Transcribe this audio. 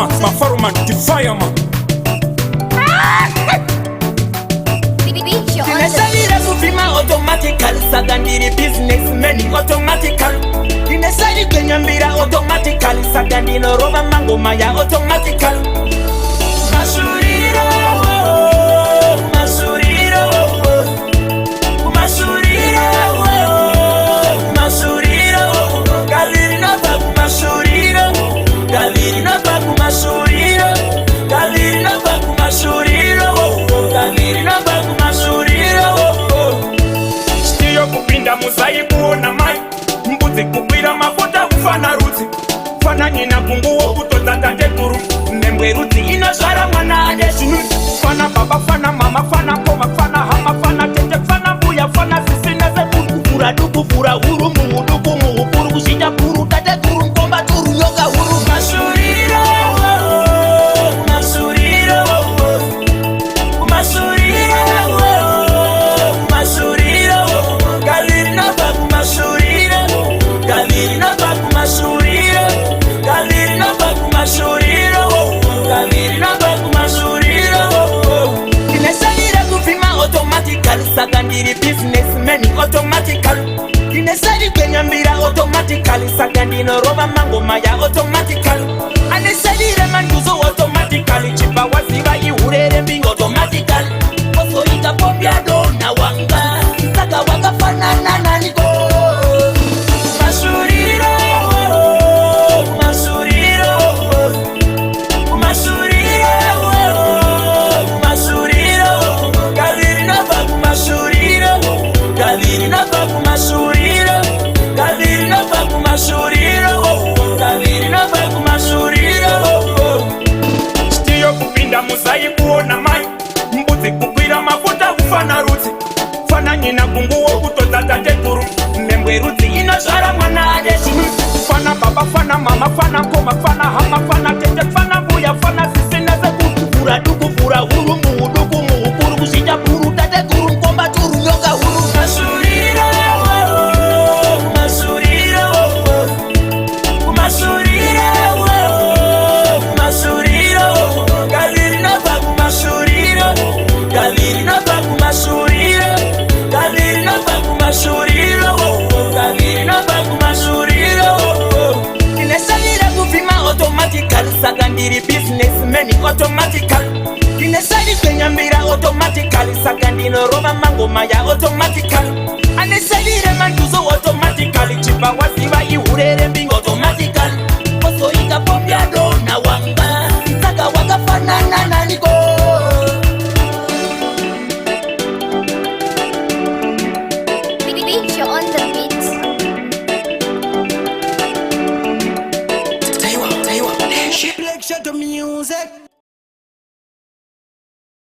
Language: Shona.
Mafaruman the fireman. Kinesalira kuvima automatical. Sagandiri businessmen automatical. Kinesali kenyambira automatical. Sagandino roba mango maya automatical. Masuriro, masuriro, masuriro, masuriro. Galiri na babu masuriro. Galiri na babu masuriro. Galiri na babu masuriro. Galiri na babu masuriro. Stiyo kupinda muzai kuona mai. Mbuzi kupira mafuta ufana ruti. Fana nyina punguo kutoza tatekuru. Mbwe ruti inashara mwana adeshinu. Fana baba, fana mama, fana koma, fana hama, fana tete, fana buya, fana sisina ze kukufura, dukufura, huru, muhuduku, muhupuru, kushija puru, tate kuru, mkomba turu, yoga huru. Masuriro, masuriro, masuriro, masuriro. Galiri na babu masuriro. Galiri na babu masuriro. Galiri na babu masuriro. Galiri na babu masuriro. Kinesalira kuvima automatical. Sagandiri businessmen automatical. Kinesali kenyambira automatical. Sagandino roba mango maya automatical. Anesalira manduzo automatical. Chipa wasiva ihurere mbingo automatical. Oso ita popya dona wanga. Saka waka fanana naniko. Masuriro, masuriro, masuriro, masuriro. Galiri na babu masuriro. Galiri na babu masuriro. Galiri na babu masuriro. Galiri na babu masuriro. Stiyo kupinda muzai kuona mai. Mbuzi kukwira mafuta ufana ruti. Fana nyina kunguo kutoza tatekuru. Mbwe ruti inashara mwana adeshinu. Fana baba, fana mama, fana koma, fana hama, fana tete, fana buya, fana sisina ze kukufura, dukufura, huru, muhuduku, muhupuru, kushija puru, tate kuru, mkomba turu, yoga huru. Masuriro, masuriro, masuriro, masuriro. Galiri na babu masuriro. Galiri na babu masuriro. Galiri na babu masuriro. Galiri na babu masuriro. Kinesalira kuvima automatical. Sagandiri businessmen automatical. Kinesali kenyambira automatical. Sagandino roba mango maya automatical. Anesalire manduzo automatically. Chipa wasiva ihurere mbingo automatical. Oso ita popya dona wanga. Saka waka fanana naniko.